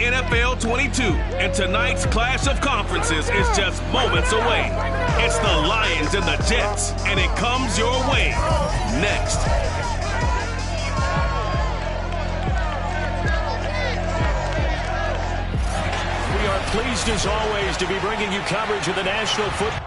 NFL 22, and tonight's clash of conferences is just moments away. It's the Lions and the Jets, and it comes your way next. We are pleased as always to be bringing you coverage of the National Football.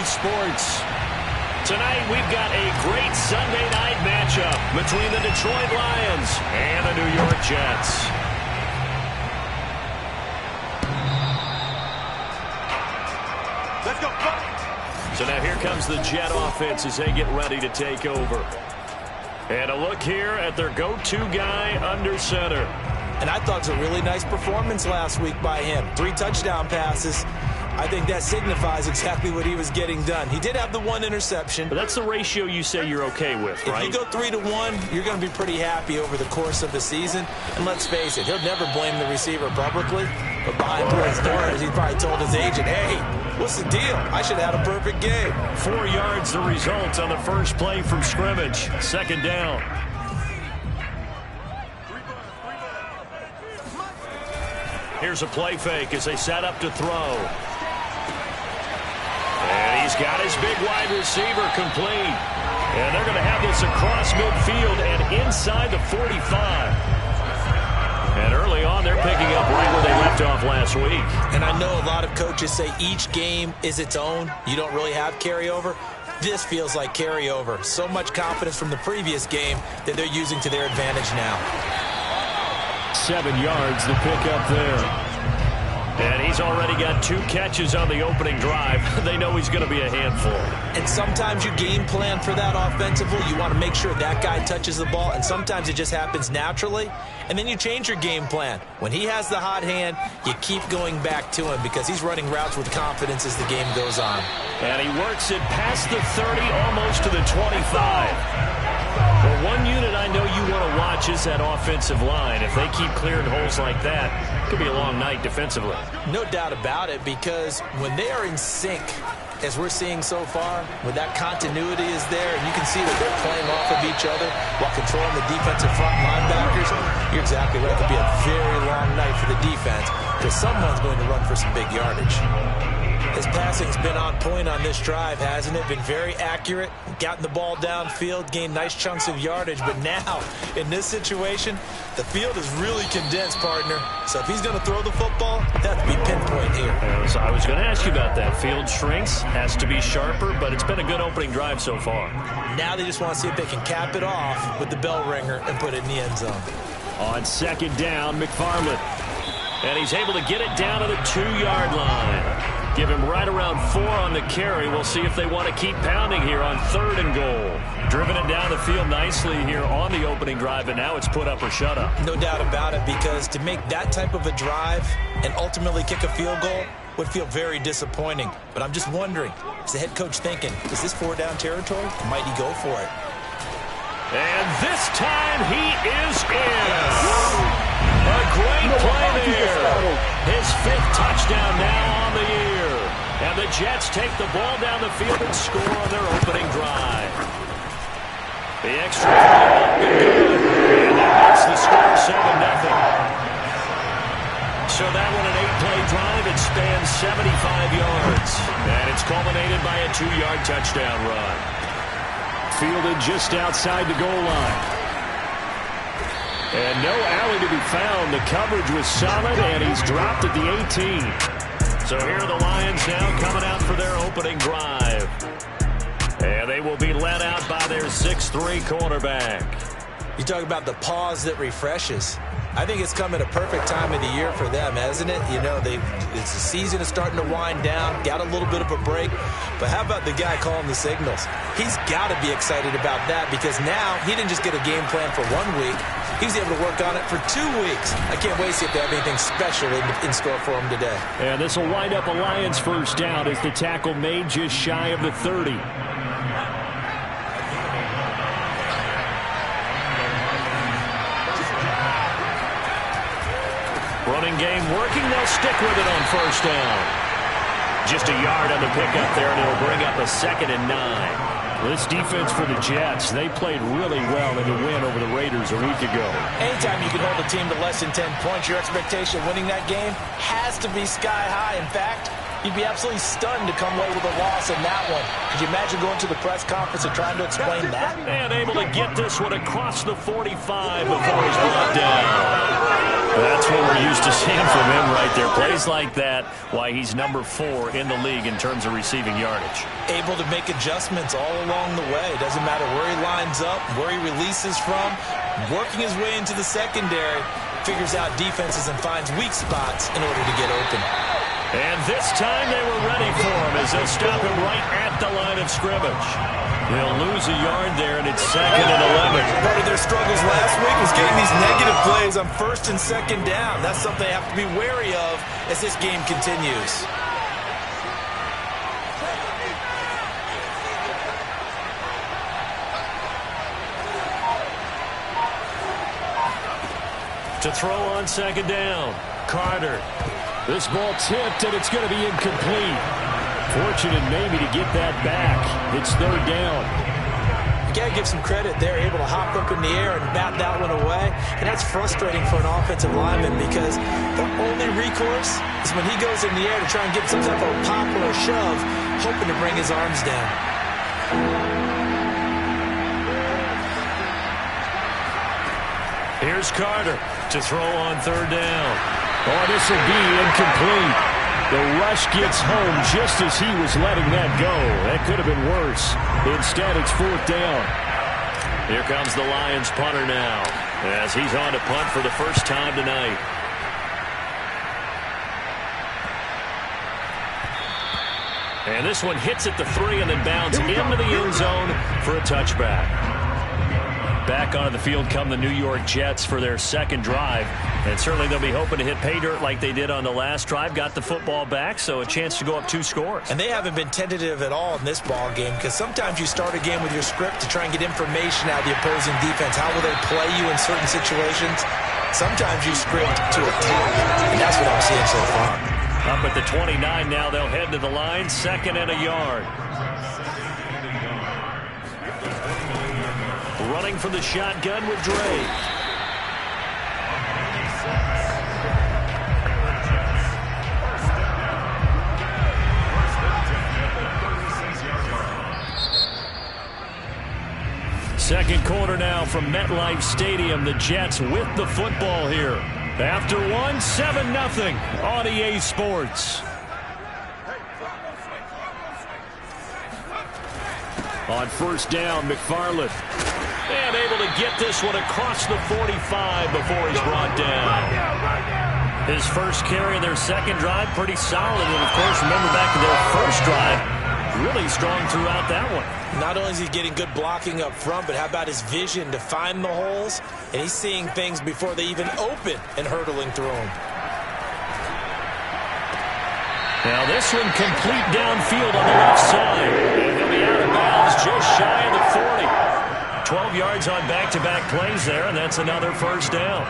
Sports. Tonight we've got a great Sunday night matchup between the Detroit Lions and the New York Jets. Let's go. So now here comes the Jet offense as they get ready to take over. And a look here at their go-to guy under center. And I thought it was a really nice performance last week by him. 3 touchdown passes. I think that signifies exactly what he was getting done. He did have the 1 interception. But that's the ratio you say you're okay with, right? If you go 3-to-1, you're going to be pretty happy over the course of the season. And let's face it, he'll never blame the receiver publicly. But behind closed doors, he probably told his agent, hey, what's the deal? I should have had a perfect game. 4 yards the result on the first play from scrimmage. Second down. Here's a play fake as they set up to throw. And he's got his big wide receiver complete. And they're going to have this across midfield and inside the 45. And early on, they're picking up right where they left off last week. And I know a lot of coaches say each game is its own. You don't really have carryover. This feels like carryover. So much confidence from the previous game that they're using to their advantage now. 7 yards, the pickup there. And he's already got 2 catches on the opening drive. They know he's going to be a handful. And sometimes you game plan for that offensively. You want to make sure that guy touches the ball, and sometimes it just happens naturally. And then you change your game plan. When he has the hot hand, you keep going back to him because he's running routes with confidence as the game goes on. And he works it past the 30, almost to the 25. Well, one unit I know you want to watch is that offensive line. If they keep clearing holes like that, it could be a long night defensively. No doubt about it, because when they are in sync, as we're seeing so far, when that continuity is there, and you can see that they're playing off of each other while controlling the defensive front linebackers, you're exactly right. It could be a very long night for the defense because someone's going to run for some big yardage. His passing's been on point on this drive, hasn't it? Been very accurate, gotten the ball downfield, gained nice chunks of yardage. But now, in this situation, the field is really condensed, partner. So if he's going to throw the football, that would be pinpoint here. I was going to ask you about that. Field shrinks, has to be sharper, but it's been a good opening drive so far. Now they just want to see if they can cap it off with the bell ringer and put it in the end zone. On second down, McFarland. And he's able to get it down to the 2-yard line. Give him right around 4 on the carry. We'll see if they want to keep pounding here on 3rd and goal. Driven it down the field nicely here on the opening drive, and now it's put up or shut up. No doubt about it, because to make that type of a drive and ultimately kick a field goal would feel very disappointing. But I'm just wondering, is the head coach thinking, is this 4-down territory? Or might he go for it? And this time he is in. A great play there. His 5th touchdown now on the year. And the Jets take the ball down the field and score on their opening drive. The extra point good. And that makes the score 7-0. So that one an 8-play drive. It spans 75 yards. And it's culminated by a 2-yard touchdown run. Fielded just outside the goal line. And no alley to be found. The coverage was solid, and he's dropped at the 18. So here are the Lions now coming out for their opening drive. And they will be led out by their 6'3" cornerback. You talk about the pause that refreshes. I think it's come at a perfect time of the year for them, hasn't it? You know, it's the season is starting to wind down, got a little bit of a break. But how about the guy calling the signals? He's got to be excited about that, because now he didn't just get a game plan for 1 week. He's able to work on it for 2 weeks. I can't wait to see if they have anything special in store for him today. And this will wind up a Lions first down as the tackle made just shy of the 30. Running game working. They'll stick with it on first down. Just a yard on the pickup there, and it'll bring up a 2nd and 9. This defense for the Jets, they played really well in the win over the Raiders a week ago. Anytime you can hold a team to less than 10 points, your expectation of winning that game has to be sky high. In fact, you'd be absolutely stunned to come away with a loss in that one. Could you imagine going to the press conference and trying to explain that? And able to get this one across the 45 before he's brought down. That's what we're used to seeing from him right there. Plays like that, why he's number 4 in the league in terms of receiving yardage. Able to make adjustments all along the way. Doesn't matter where he lines up, where he releases from. Working his way into the secondary, figures out defenses and finds weak spots in order to get open. And this time they were ready for him as they'll stop him right at the line of scrimmage. They'll lose a yard there, and it's 2nd and 11. Part of their struggles last week was getting these negative plays on 1st and 2nd down. That's something they have to be wary of as this game continues. To throw on 2nd down, Carter. This ball tipped, and it's going to be incomplete. Fortunate maybe to get that back. It's 3rd down. You got to give some credit. They're able to hop up in the air and bat that one away. And that's frustrating for an offensive lineman, because the only recourse is when he goes in the air to try and get some type of a pop or a shove, hoping to bring his arms down. Here's Carter to throw on 3rd down. Oh, this will be incomplete. The rush gets home just as he was letting that go. That could have been worse. Instead, it's 4th down. Here comes the Lions punter now, as he's on to punt for the first time tonight. And this one hits at the 3 and then bounds into the end zone for a touchback. Back onto the field come the New York Jets for their 2nd drive. And certainly they'll be hoping to hit pay dirt like they did on the last drive. Got the football back, so a chance to go up 2 scores. And they haven't been tentative at all in this ball game, because sometimes you start a game with your script to try and get information out of the opposing defense. How will they play you in certain situations? Sometimes you script to attack, and that's what I'm seeing so far. Up at the 29 now, they'll head to the line, 2nd and a yard. Running from the shotgun with Dre. Second quarter now from MetLife Stadium. The Jets with the football here. After one, 7-0 on EA Sports. On first down, McFarland. And able to get this one across the 45 before he's brought down. His first carry of their second drive, pretty solid. And, of course, remember back to their first drive, really strong throughout that one. Not only is he getting good blocking up front, but how about his vision to find the holes? And he's seeing things before they even open and hurdling through them. Now this one complete downfield on the left side. And he'll be out of bounds just shy of the 40. 12 yards on back-to-back plays there, and that's another first down.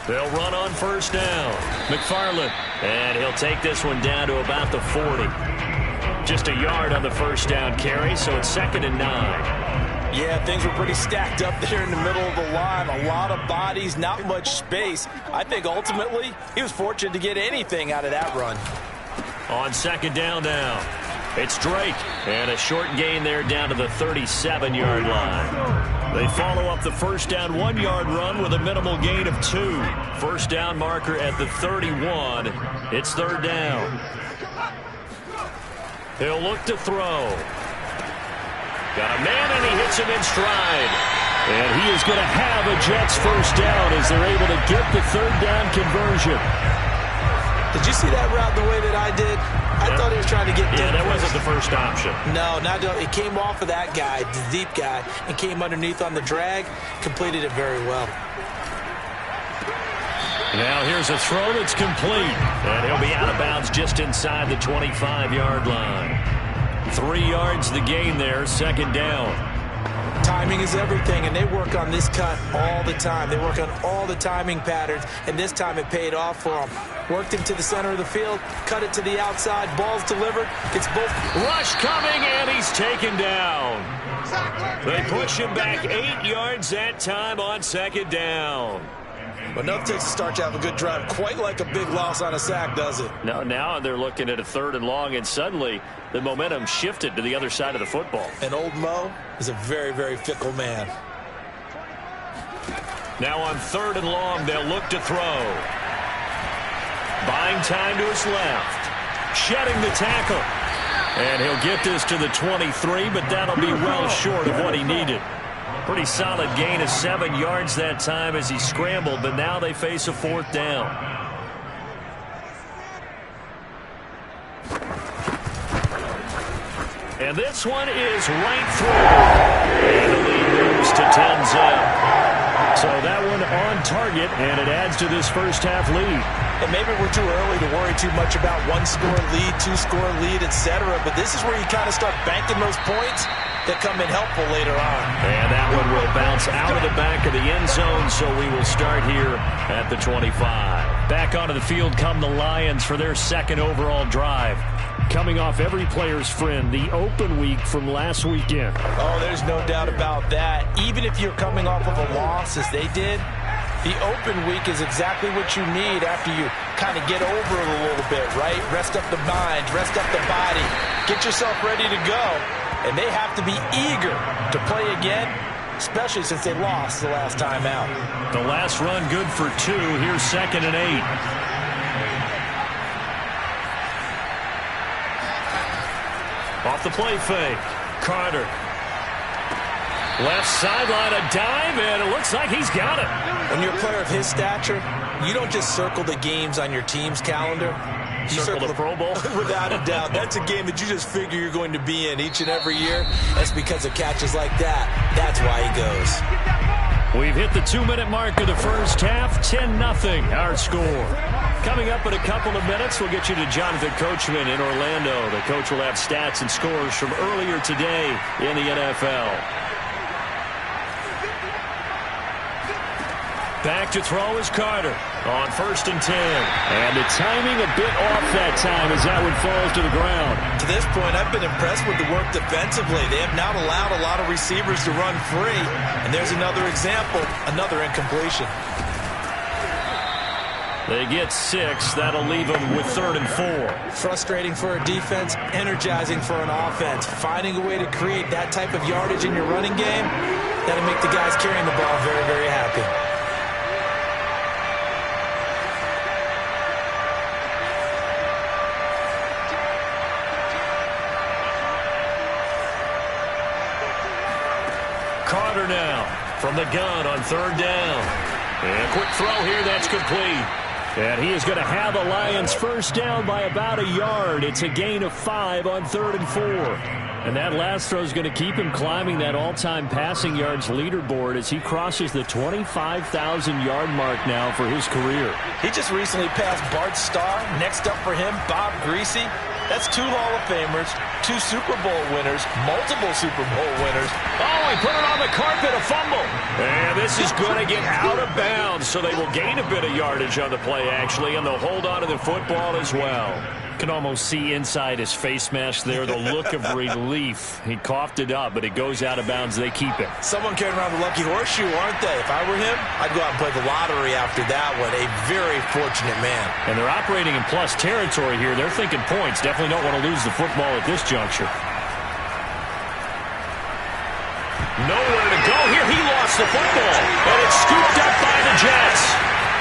They'll run on first down. McFarland. And he'll take this one down to about the 40. Just a yard on the first down carry, so it's 2nd and 9. Yeah, things were pretty stacked up there in the middle of the line. A lot of bodies, not much space. I think ultimately he was fortunate to get anything out of that run. On 2nd down now, it's Drake. And a short gain there down to the 37-yard line. They follow up the first down 1-yard run with a minimal gain of 2. First down marker at the 31. It's 3rd down. He'll look to throw. Got a man, and he hits him in stride. And he is going to have a Jets first down as they're able to get the 3rd down conversion. Did you see that route the way that I did? I thought he was trying to get that wasn't the first option. No, it came off of that guy, the deep guy, and came underneath on the drag. Completed it very well. Now here's a throw that's complete. And he'll be out of bounds just inside the 25-yard line. 3 yards the gain there, 2nd down. Timing is everything, and they work on this cut all the time. They work on all the timing patterns, and this time it paid off for them. Worked him to the center of the field, cut it to the outside, ball's delivered. It's both. Rush coming, and he's taken down. They push him back 8 yards that time on 2nd down. But enough takes to start to have a good drive. Quite like a big loss on a sack, does it? No, now they're looking at a 3rd and long, and suddenly the momentum shifted to the other side of the football. And old Mo is a very, very fickle man. Now on 3rd and long, they'll look to throw. Buying time to his left. Shedding the tackle. And he'll get this to the 23, but that'll be well short of what he needed. Pretty solid gain of 7 yards that time as he scrambled, but now they face a 4th down. And this one is right through. And the lead moves to 10-0. So that one on target, and it adds to this first half lead. And maybe we're too early to worry too much about 1-score lead, 2-score lead, etc. But this is where you kind of start banking those points that come in helpful later on. And that one will bounce out of the back of the end zone, so we will start here at the 25. Back onto the field come the Lions for their 2nd overall drive. Coming off every player's friend, the open week from last weekend. Oh, there's no doubt about that. Even if you're coming off of a loss, as they did, the open week is exactly what you need after you kind of get over it a little bit, right? Rest up the mind, rest up the body, get yourself ready to go. And they have to be eager to play again, especially since they lost the last time out. The last run good for 2. Here's 2nd and 8. Off the play fake. Carter. Left sideline, a dive, and it looks like he's got it. When you're a player of his stature, you don't just circle the games on your team's calendar. You circle the Pro Bowl? Without a doubt. That's a game that you just figure you're going to be in each and every year. That's because of catches like that. That's why he goes. We've hit the 2-minute mark of the first half. 10-0 our score. Coming up in a couple of minutes, we'll get you to Jonathan Coachman in Orlando. The coach will have stats and scores from earlier today in the NFL. Back to throw is Carter on 1st and 10. And the timing a bit off that time as that one falls to the ground. To this point, I've been impressed with the work defensively. They have not allowed a lot of receivers to run free. And there's another example, another incompletion. They get 6. That'll leave them with 3rd and 4. Frustrating for a defense, energizing for an offense. Finding a way to create that type of yardage in your running game, that'll make the guys carrying the ball very, very happy. Carter now from the gun on 3rd down. And a quick throw here, that's complete. And he is going to have the Lions first down by about a yard. It's a gain of 5 on 3rd and 4. And that last throw is going to keep him climbing that all-time passing yards leaderboard as he crosses the 25,000-yard mark now for his career. He just recently passed Bart Starr. Next up for him, Bob Greasy. That's 2 Hall of Famers, 2 Super Bowl winners, multiple Super Bowl winners. Oh, he put it on the carpet, a fumble. And this is going to get out of bounds, so they will gain a bit of yardage on the play, actually, and they'll hold on to the football as well. Can almost see inside his face mask there the look of relief. He coughed it up, but it goes out of bounds. They keep it. Someone carrying around the lucky horseshoe, aren't they? If I were him, I'd go out and play the lottery after that one. A very fortunate man. And they're operating in plus territory here. They're thinking points. Definitely don't want to lose the football at this juncture. Nowhere to go here. He lost the football. And it's scooped up by the Jets.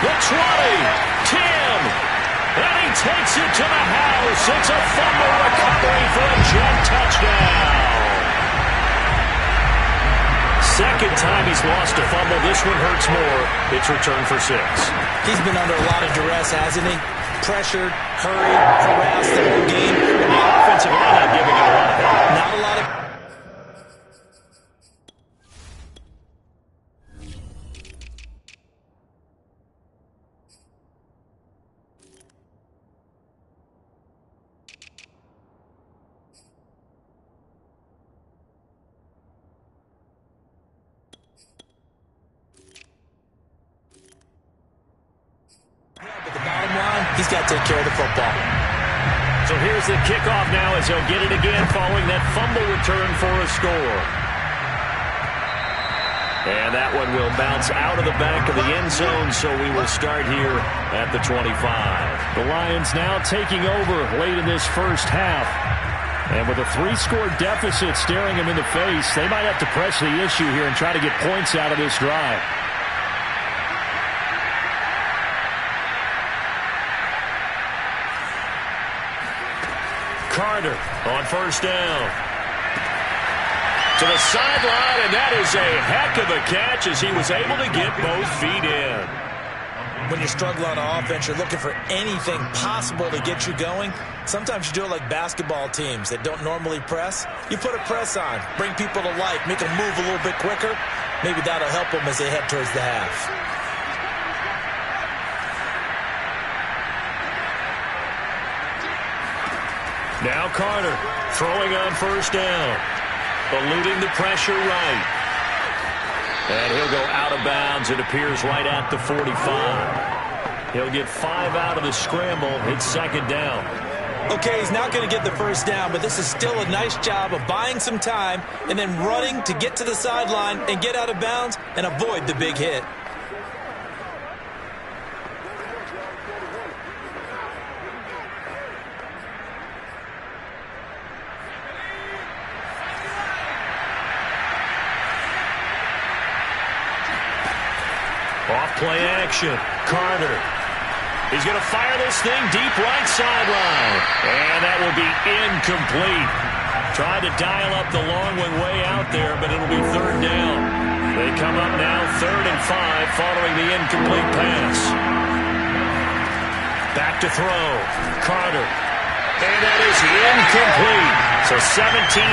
The 20, 10. And he takes it to the house. It's a fumble recovery for a Jet touchdown. Second time he's lost a fumble. This one hurts more. It's returned for 6. He's been under a lot of duress, hasn't he? Pressured, hurried, harassed the whole game. And the offensive line not giving him a lot of help. Not a lot of... He's got to take care of the football. So here's the kickoff now as he'll get it again following that fumble return for a score. And that one will bounce out of the back of the end zone, so we will start here at the 25. The Lions now taking over late in this first half. And with a 3-score deficit staring them in the face, they might have to press the issue here and try to get points out of this drive. Carter on first down. To the sideline, and that is a heck of a catch as he was able to get both feet in. When you struggle on offense, you're looking for anything possible to get you going. Sometimes you do it like basketball teams that don't normally press. You put a press on, bring people to life, make them move a little bit quicker. Maybe that'll help them as they head towards the half. Now Carter throwing on first down. Eluding the pressure right. And he'll go out of bounds. It appears right at the 45. He'll get 5 out of the scramble. It's second down. Okay, he's not going to get the first down, but this is still a nice job of buying some time and then running to get to the sideline and get out of bounds and avoid the big hit. Off-play action. Carter. He's going to fire this thing deep right sideline. And that will be incomplete. Tried to dial up the long one way out there, but it'll be third down. They come up now 3rd and 5 following the incomplete pass. Back to throw. Carter. And that is incomplete. So 17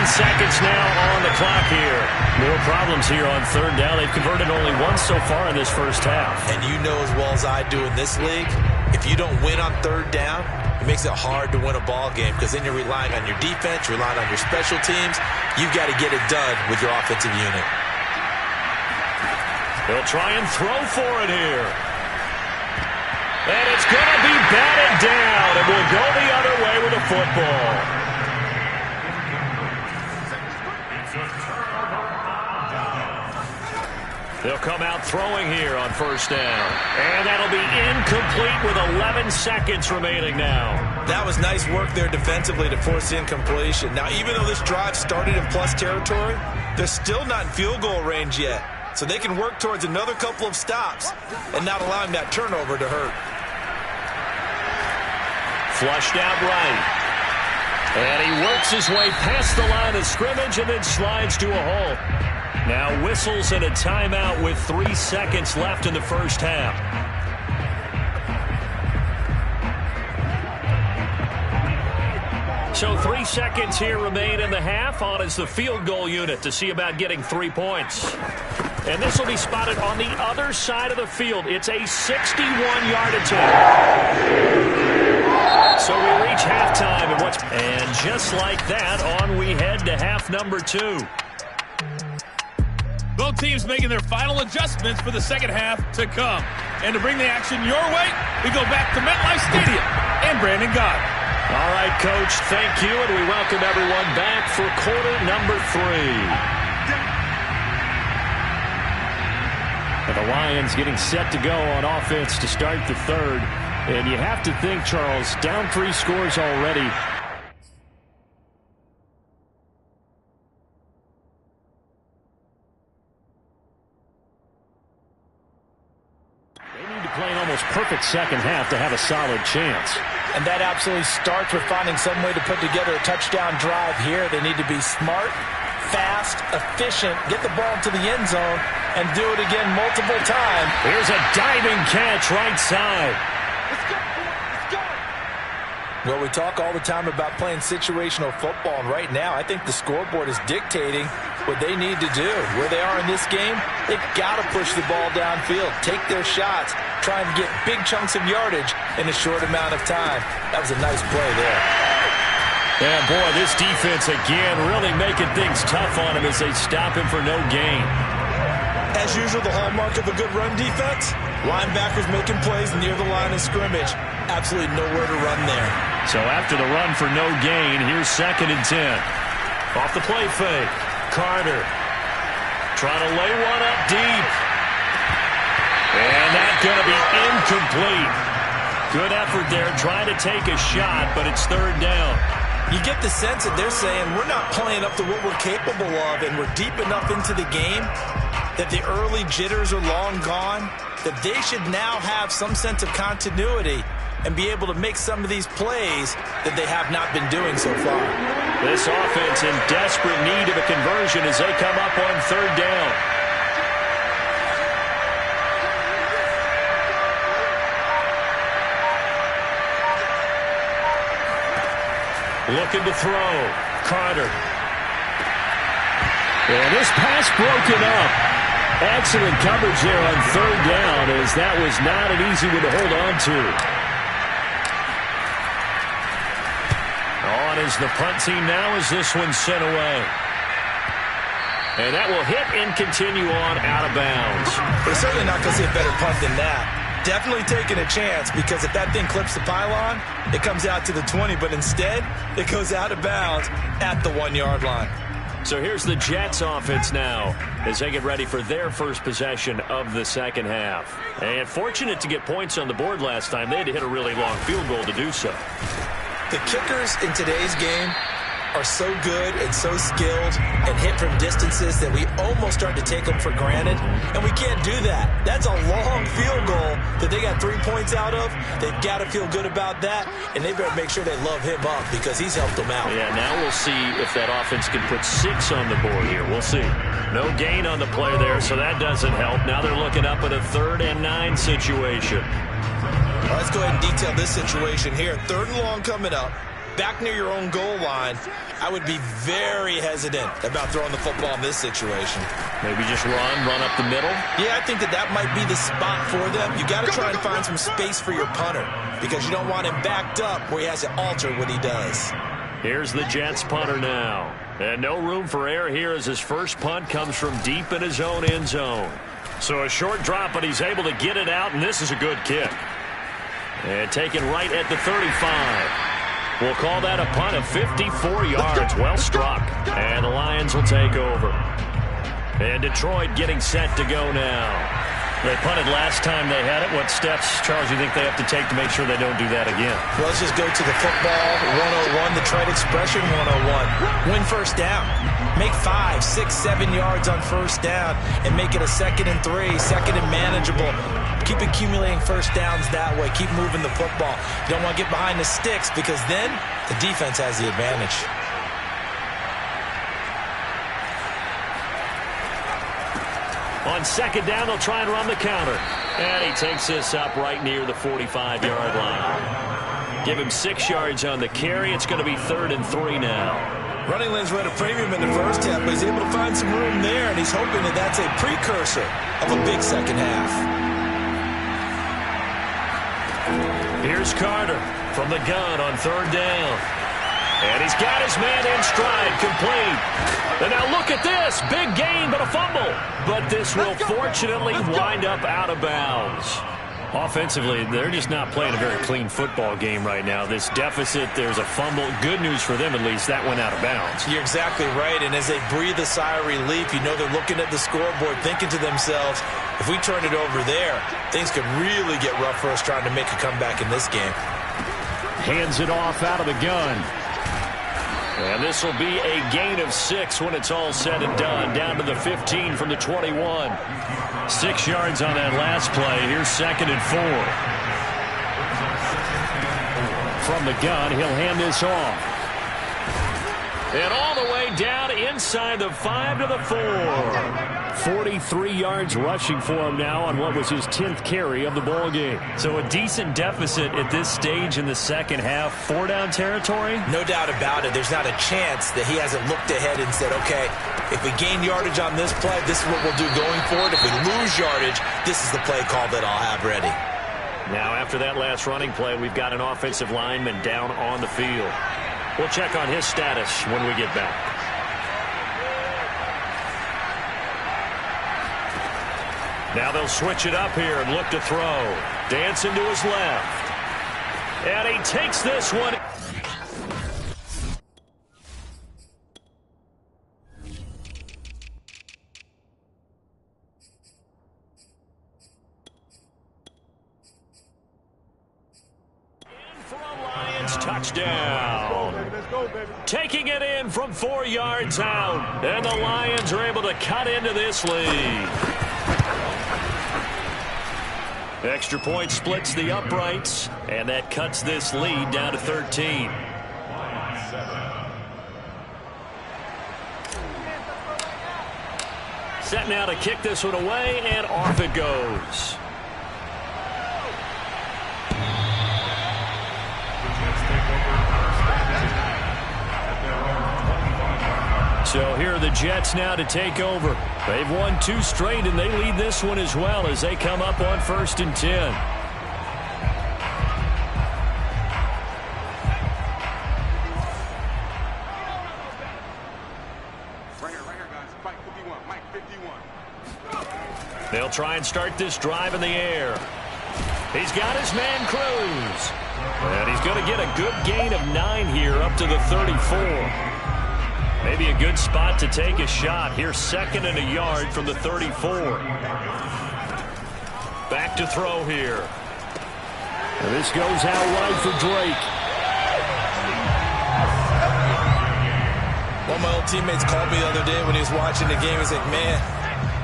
seconds now on the clock here. More problems here on third down. They've converted only once so far in this first half. And you know as well as I do in this league, if you don't win on third down, it makes it hard to win a ball game because then you're relying on your defense, you're relying on your special teams. You've got to get it done with your offensive unit. They'll try and throw for it here. And it's going to be batted down, and we'll go the other way with the football. They'll come out throwing here on first down. And that'll be incomplete with 11 seconds remaining now. That was nice work there defensively to force the incompletion. Now, even though this drive started in plus territory, they're still not in field goal range yet. So they can work towards another couple of stops and not allowing that turnover to hurt. Flushed out right. And he works his way past the line of scrimmage and then slides to a halt. Now whistles and a timeout with 3 seconds left in the first half. So 3 seconds here remain in the half. On is the field goal unit to see about getting 3 points. And this will be spotted on the other side of the field. It's a 61-yard attempt. So we reach halftime, and just like that, on we head to half number 2. Both teams making their final adjustments for the second half to come. And to bring the action your way, we go back to MetLife Stadium and Brandon Gott. All right, Coach, thank you, and we welcome everyone back for quarter number 3. And the Lions getting set to go on offense to start the third. And you have to think, Charles, down 3 scores already. They need to play an almost perfect second half to have a solid chance. And that absolutely starts with finding some way to put together a touchdown drive here. They need to be smart, fast, efficient, get the ball to the end zone, and do it again multiple times. Here's a diving catch right side. Well, we talk all the time about playing situational football, and right now I think the scoreboard is dictating what they need to do. Where they are in this game, they've got to push the ball downfield, take their shots, trying to get big chunks of yardage in a short amount of time. That was a nice play there. Yeah, boy, this defense again really making things tough on him as they stop him for no gain. As usual, the hallmark of a good run defense, linebackers making plays near the line of scrimmage. Absolutely nowhere to run there. So after the run for no gain, here's 2nd and 10. Off the play fake. Carter trying to lay one up deep. And that's going to be incomplete. Good effort there trying to take a shot, but it's 3rd down. You get the sense that they're saying we're not playing up to what we're capable of, and we're deep enough into the game that the early jitters are long gone, that they should now have some sense of continuity and be able to make some of these plays that they have not been doing so far. This offense in desperate need of a conversion as they come up on 3rd down. Looking to throw. Carter. And this pass broken up. Excellent coverage there on 3rd down, as that was not an easy one to hold on to. On is the punt team now as this one's sent away. And that will hit and continue on out of bounds. We're certainly not going to see a better punt than that. Definitely taking a chance, because if that thing clips the pylon, it comes out to the 20, but instead it goes out of bounds at the 1-yard line. So here's the Jets offense now as they get ready for their first possession of the second half. And fortunate to get points on the board last time. They had to hit a really long field goal to do so. The kickers in today's game are so good and so skilled and hit from distances that we almost start to take them for granted, and we can't do that. That's a long field goal that they got 3 points out of. They've got to feel good about that, and they better make sure they love him up because he's helped them out. Yeah, now we'll see if that offense can put 6 on the board here. We'll see. No gain on the play there, so that doesn't help. Now they're looking up at a 3rd and 9 situation. Well, let's go ahead and detail this situation here. 3rd and long coming up. Back near your own goal line, I would be very hesitant about throwing the football in this situation. Maybe just run up the middle? Yeah, I think that might be the spot for them. You got to try and find some space for your punter because you don't want him backed up where he has to alter what he does. Here's the Jets punter now. And no room for error here as his first punt comes from deep in his own end zone. So a short drop, but he's able to get it out, and this is a good kick. And taken right at the 35. We'll call that a punt of 54 yards. Well struck. And the Lions will take over. And Detroit getting set to go now. They punted last time they had it. What steps, Charles, do you think they have to take to make sure they don't do that again? Well, let's just go to the football 101, the trade expression 101. Win first down. Make 5, 6, 7 yards on first down and make it a 2nd and 3, 2nd and manageable. Keep accumulating first downs that way. Keep moving the football. You don't want to get behind the sticks because then the defense has the advantage. On 2nd down, they'll try and run the counter. And he takes this up right near the 45-yard line. Give him 6 yards on the carry. It's going to be 3rd and 3 now. Running lanes were at a premium in the first half, but he's able to find some room there, and he's hoping that that's a precursor of a big second half. Here's Carter from the gun on 3rd down. And he's got his man in stride, complete. And now look at this. Big gain, but a fumble. But this will fortunately wind up out of bounds. Offensively, they're just not playing a very clean football game right now. This deficit, there's a fumble. Good news for them, at least. That went out of bounds. You're exactly right. And as they breathe a sigh of relief, you know they're looking at the scoreboard, thinking to themselves, if we turn it over there, things could really get rough for us trying to make a comeback in this game. Hands it off out of the gun. And this will be a gain of 6 when it's all said and done. Down to the 15 from the 21. 6 yards on that last play. Here's 2nd and 4. From the gun, he'll hand this off. And all the way down inside the 5 to the 4. 43 yards rushing for him now on what was his 10th carry of the ball game. So a decent deficit at this stage in the second half. 4-down territory? No doubt about it. There's not a chance that he hasn't looked ahead and said, okay, if we gain yardage on this play, this is what we'll do going forward. If we lose yardage, this is the play call that I'll have ready. Now after that last running play, we've got an offensive lineman down on the field. We'll check on his status when we get back. Now they'll switch it up here and look to throw. Dancing to his left. And he takes this one. For a Lions touchdown. Taking it in from 4 yards out. And the Lions are able to cut into this lead. Extra point splits the uprights, and that cuts this lead down to 13. Set now to kick this one away, and off it goes. So here are the Jets now to take over. They've won 2 straight, and they lead this one as well as they come up on 1st and 10. Right here, guys. Mike 51. Mike 51. They'll try and start this drive in the air. He's got his man Cruz. And he's going to get a good gain of 9 here up to the 34. Maybe a good spot to take a shot. Here's 2nd and a yard from the 34. Back to throw here. And this goes out wide for Drake. One of my old teammates called me the other day when he was watching the game. He's like, man,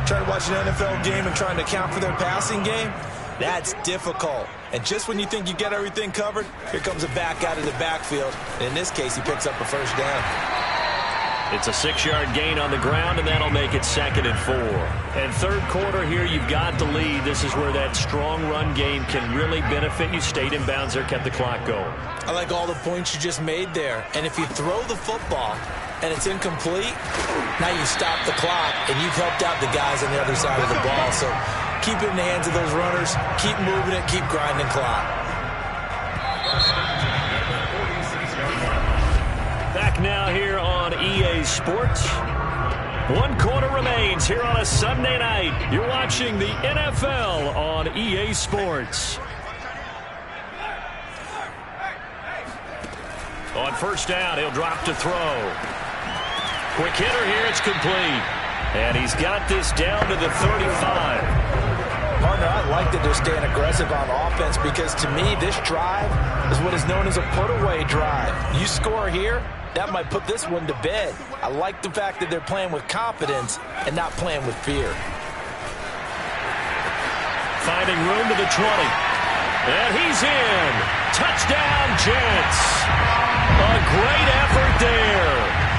trying to watch an NFL game and trying to account for their passing game, that's difficult. And just when you think you get everything covered, here comes a back out of the backfield. And in this case, he picks up a first down. It's a 6-yard gain on the ground, and that'll make it 2nd and 4. And 3rd quarter here, you've got the lead. This is where that strong run game can really benefit you. Stayed in bounds there, kept the clock going. I like all the points you just made there. And if you throw the football and it's incomplete, now you stop the clock, and you've helped out the guys on the other side of the ball. So keep it in the hands of those runners. Keep moving it. Keep grinding clock. Back now here on EA Sports. 1 quarter remains here on a Sunday night. You're watching the NFL on EA Sports. On 1st down, he'll drop to throw. Quick hitter here, it's complete. And he's got this down to the 35. Partner, I like that they're staying aggressive on offense because to me, this drive is what is known as a put-away drive. You score here, that might put this one to bed. I like the fact that they're playing with confidence and not playing with fear. Finding room to the 20. And he's in. Touchdown, Jets. A great effort there.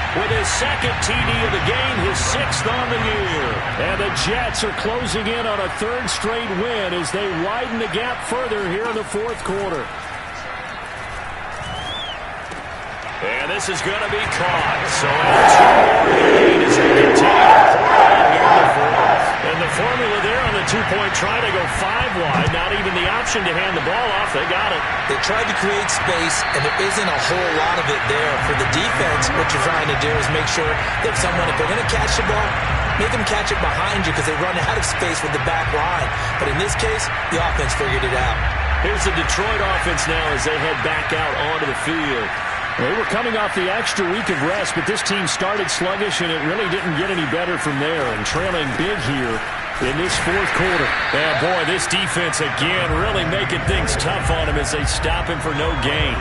With his second TD of the game, his 6th on the year. And the Jets are closing in on a 3rd straight win as they widen the gap further here in the 4th quarter. And this is going to be caught. So a 2-more lead as they continue to pour it on here in the 4th. And the formula there on the 2-point try to go 5 wide. Not even the option to hand the ball off. They got it. They tried to create space, and there isn't a whole lot of it there. For the defense, what you're trying to do is make sure that someone, if they're going to catch the ball, make them catch it behind you because they run out of space with the back line. But in this case, the offense figured it out. Here's the Detroit offense now as they head back out onto the field. They were coming off the extra week of rest, but this team started sluggish, and it really didn't get any better from there, and trailing big here in this 4th quarter. And, boy, this defense, again, really making things tough on him as they stop him for no gain.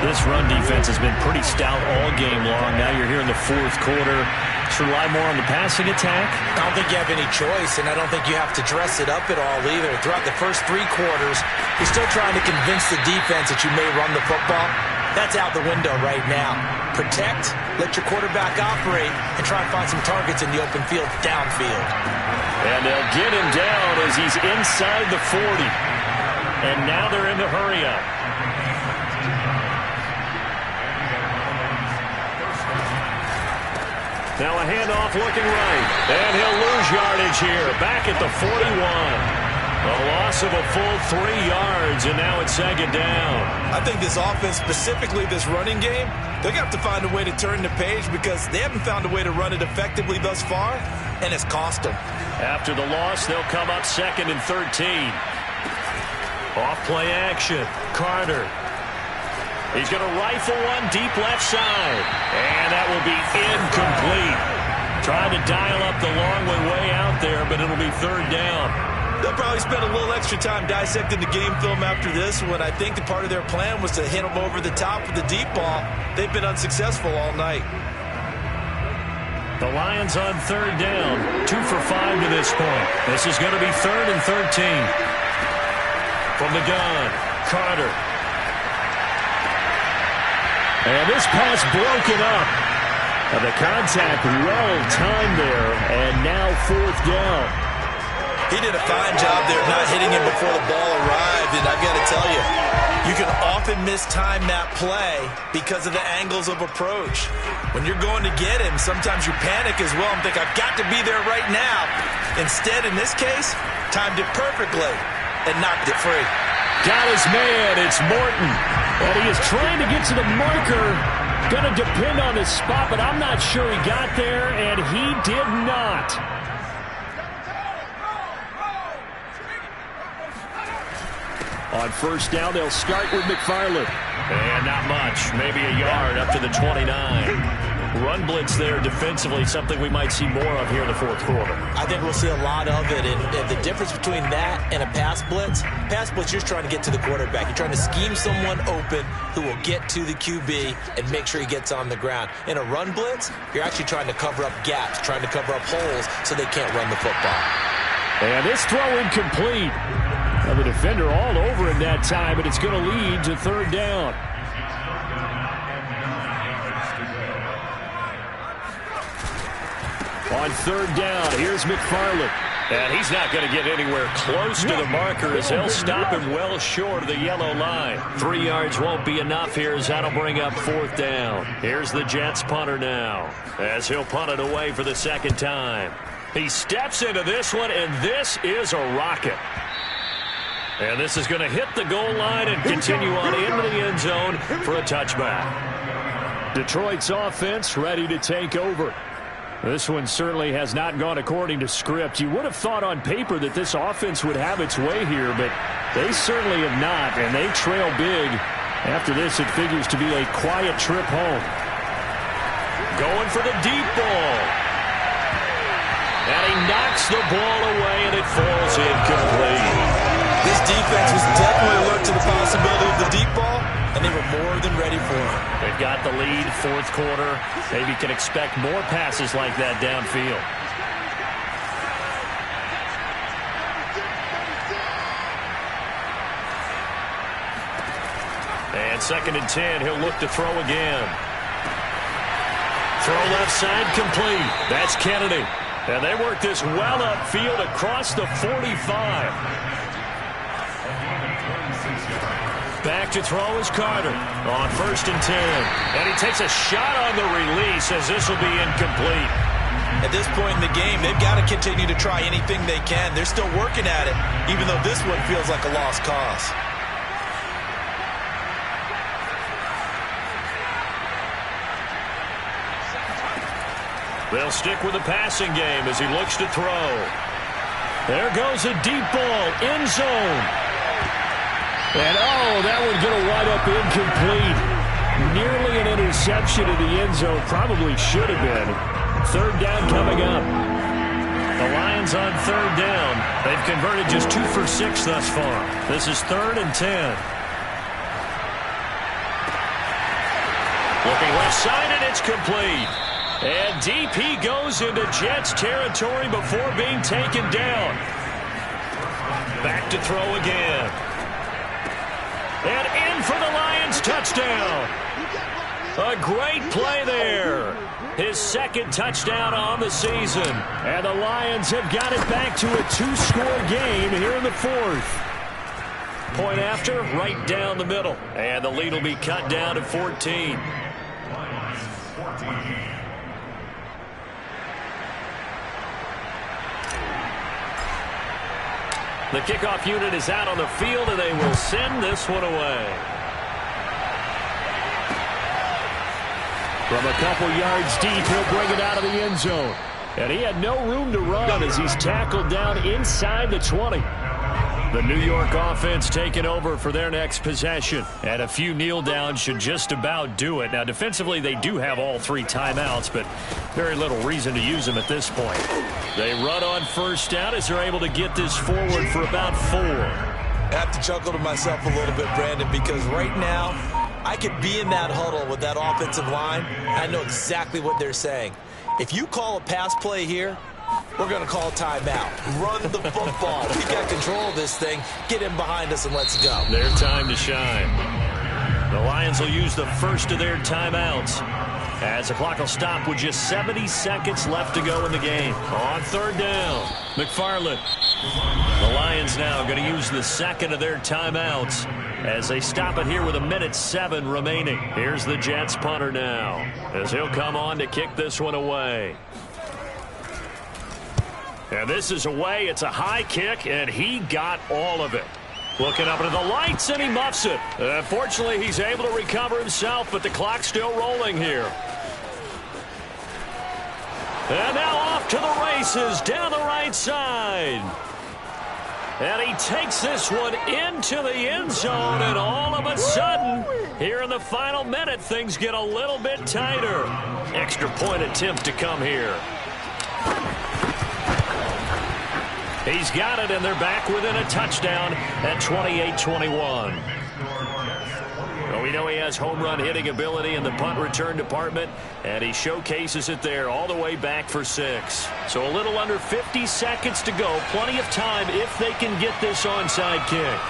This run defense has been pretty stout all game long. Now you're here in the 4th quarter. Should rely more on the passing attack? I don't think you have any choice, and I don't think you have to dress it up at all either. Throughout the first 3 quarters, you're still trying to convince the defense that you may run the football. That's out the window right now. Protect, let your quarterback operate, and try and find some targets in the open field downfield. And they'll get him down as he's inside the 40. And now they're in the hurry-up. Now a handoff looking right. And he'll lose yardage here. Back at the 41. A loss of a full 3 yards, and now it's 2nd down. I think this offense, specifically this running game, they're going to have to find a way to turn the page because they haven't found a way to run it effectively thus far, and it's cost them. After the loss, they'll come up 2nd and 13. Off play action. Carter. He's going to rifle one deep left side. And that will be incomplete. Trying to dial up the long way out there, but it'll be 3rd down. They'll probably spend a little extra time dissecting the game film after this one. I think the part of their plan was to hit them over the top with the deep ball. They've been unsuccessful all night. The Lions on 3rd down. 2 for 5 to this point. This is going to be 3rd and 13. From the gun, Carter. And this pass broken up. And the contact well timed there. And now 4th down. He did a fine job there of not hitting him before the ball arrived, and I've got to tell you, you can often mistime that play because of the angles of approach. When you're going to get him, sometimes you panic as well and think, I've got to be there right now. Instead, in this case, timed it perfectly and knocked it free. Got his man, it's Morton. And he is trying to get to the marker. Going to depend on his spot, but I'm not sure he got there, and he did not. On 1st down, they'll start with McFarland. And not much, maybe a yard up to the 29. Run blitz there defensively, something we might see more of here in the 4th quarter. I think we'll see a lot of it, and the difference between that and a pass blitz, you're just trying to get to the quarterback. You're trying to scheme someone open who will get to the QB and make sure he gets on the ground. In a run blitz, you're actually trying to cover up gaps, trying to cover up holes so they can't run the football. And this throw incomplete. Now the defender all over him that time, but it's going to lead to 3rd down. On 3rd down, here's McFarland. And he's not going to get anywhere close to the marker as they'll stop him well short of the yellow line. 3 yards won't be enough here as that'll bring up 4th down. Here's the Jets punter now as he'll punt it away for the 2nd time. He steps into this one, and this is a rocket. And this is going to hit the goal line and continue on into the end zone for a touchback. Detroit's offense ready to take over. This one certainly has not gone according to script. You would have thought on paper that this offense would have its way here, but they certainly have not, and they trail big. After this, it figures to be a quiet trip home. Going for the deep ball. And he knocks the ball away, and it falls is incomplete. This defense was definitely alert to the possibility of the deep ball, and they were more than ready for it. They've got the lead, fourth quarter. Maybe can expect more passes like that downfield. And 2nd and 10, he'll look to throw again. Throw left side complete. That's Kennedy. And they work this well upfield across the 45. Back to throw is Carter on 1st and 10. And he takes a shot on the release as this will be incomplete. At this point in the game, they've got to continue to try anything they can. They're still working at it, even though this one feels like a lost cause. They'll stick with the passing game as he looks to throw. There goes a deep ball, end zone. And, that one's going to wind up incomplete. Nearly an interception in the end zone. Probably should have been. 3rd down coming up. The Lions on 3rd down. They've converted just 2 for 6 thus far. This is 3rd and 10. Looking left side, and it's complete. And DP goes into Jets territory before being taken down. Back to throw again. And in for the Lions touchdown. A great play there. His 2nd touchdown on the season. And the Lions have got it back to a 2-score game here in the 4th. Point after, right down the middle. And the lead will be cut down to 14. The kickoff unit is out on the field, and they will send this one away. From a couple yards deep, he'll bring it out of the end zone. And he had no room to run as he's tackled down inside the 20. The New York offense taking over for their next possession. And a few kneel downs should just about do it. Now, defensively, they do have all 3 timeouts, but very little reason to use them at this point. They run on 1st down as they're able to get this forward for about 4. I have to chuckle to myself a little bit, Brandon, because right now I could be in that huddle with that offensive line. I know exactly what they're saying. If you call a pass play here, we're going to call timeout. Run the football. We've got control of this thing. Get him behind us and let's go. Their time to shine. The Lions will use the first of their timeouts as the clock will stop with just 70 seconds left to go in the game. On 3rd down, McFarland. The Lions now going to use the 2nd of their timeouts as they stop it here with 1:07 remaining. Here's the Jets punter now as he'll come on to kick this one away. And this is away. It's a high kick, and he got all of it. Looking up into the lights, and he muffs it. Fortunately, he's able to recover himself, but the clock's still rolling here. And now off to the races down the right side. And he takes this one into the end zone, and all of a sudden, here in the final minute, things get a little bit tighter. Extra point attempt to come here. He's got it, and they're back within a touchdown at 28-21. Well, we know he has home run hitting ability in the punt return department, and he showcases it there all the way back for 6. So a little under 50 seconds to go. Plenty of time if they can get this onside kick.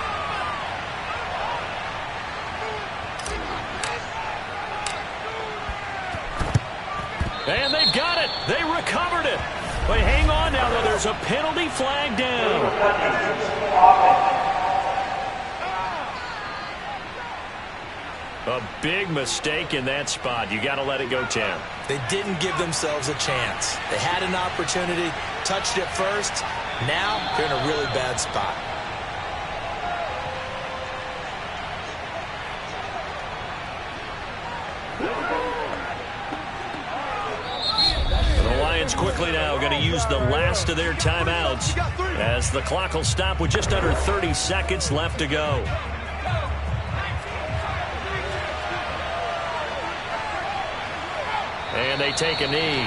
And they've got it. They recovered it. But hang on now, though. There's a penalty flag down. A big mistake in that spot. You got to let it go, Tim. They didn't give themselves a chance. They had an opportunity, touched it first. Now they're in a really bad spot. Quickly now going to use the last of their timeouts as the clock will stop with just under 30 seconds left to go. And they take a knee.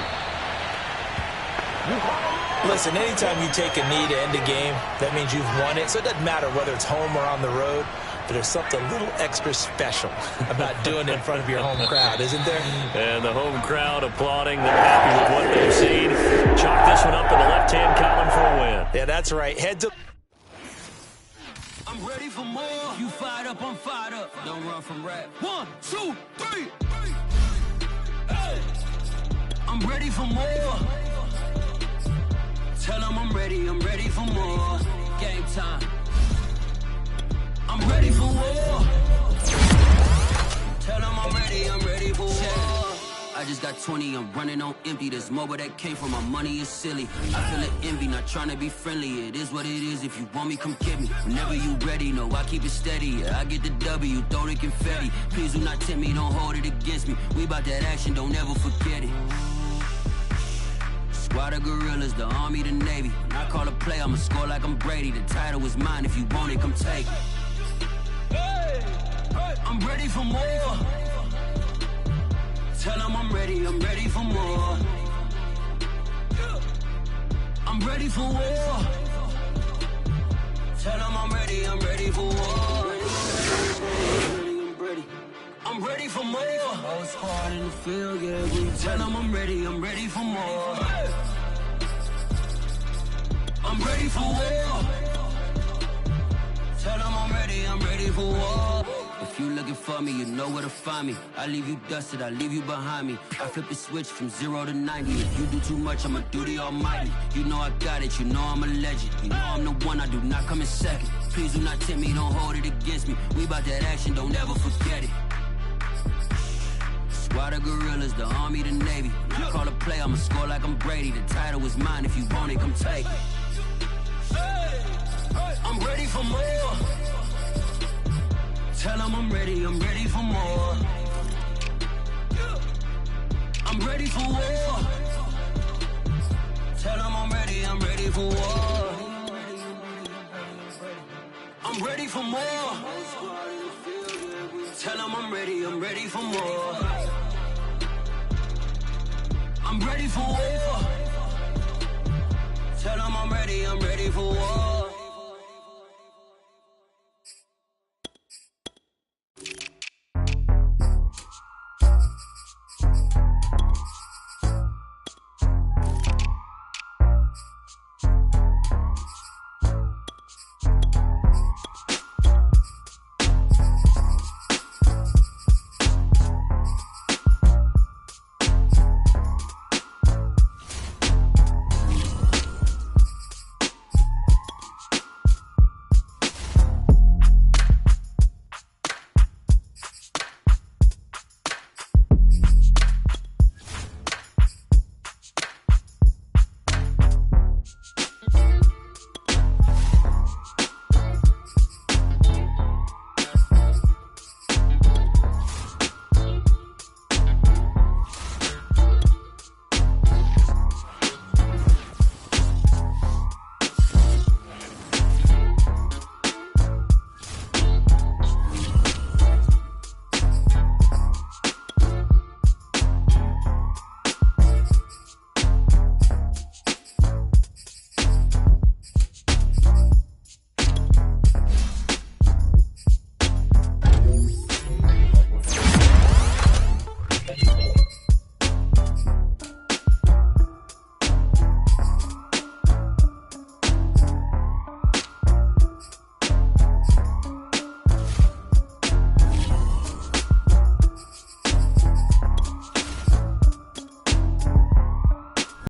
Listen, anytime you take a knee to end a game, that means you've won it. So it doesn't matter whether it's home or on the road, but there's something a little extra special about doing it in front of your home crowd, isn't there? And the home crowd applauding. They're happy with what they've seen. Chalk this one up in the left-hand column for a win. Yeah, that's right. Head to... I'm ready for more. You fired up, I'm fired up. Don't run from rap. 1, 2, 3. Hey. I'm ready for more. Tell them I'm ready for more. Game time. I'm ready for war. Tell them I'm ready for war. I just got 20, I'm running on empty. There's more where that came from, my money is silly. I feel it envy, not trying to be friendly. It is what it is, if you want me, come get me. Whenever you ready, no, I keep it steady. Yeah, I get the W, throw the confetti. Please do not tempt me, don't hold it against me. We about that action, don't ever forget it. Squad of gorillas, the army, the navy. When I call a play, I'ma score like I'm Brady. The title is mine, if you want it, come take it. Hey, I'm ready for more. Tell them I'm ready for more. I'm ready for war. Tell them I'm ready for war. I'm ready for more. Whole squad in the field, yeah. We tell them I'm ready for more. I'm ready for war. Tell them I'm ready for war. If you looking for me, you know where to find me. I leave you dusted, I leave you behind me. I flip the switch from 0 to 90. If you do too much, I'ma do the almighty. You know I got it, you know I'm a legend. You know I'm the one, I do not come in second. Please do not tempt me, don't hold it against me. We about that action, don't ever forget it. Squad of gorillas, the army, the navy. When I call a play, I'ma score like I'm Brady. The title is mine, if you want it, come take it. I'm ready for more. Tell them I'm ready for more. I'm ready for war. Tell them I'm ready for war. I'm ready for more. Tell them I'm ready for more. I'm ready for war. Tell them I'm ready for war.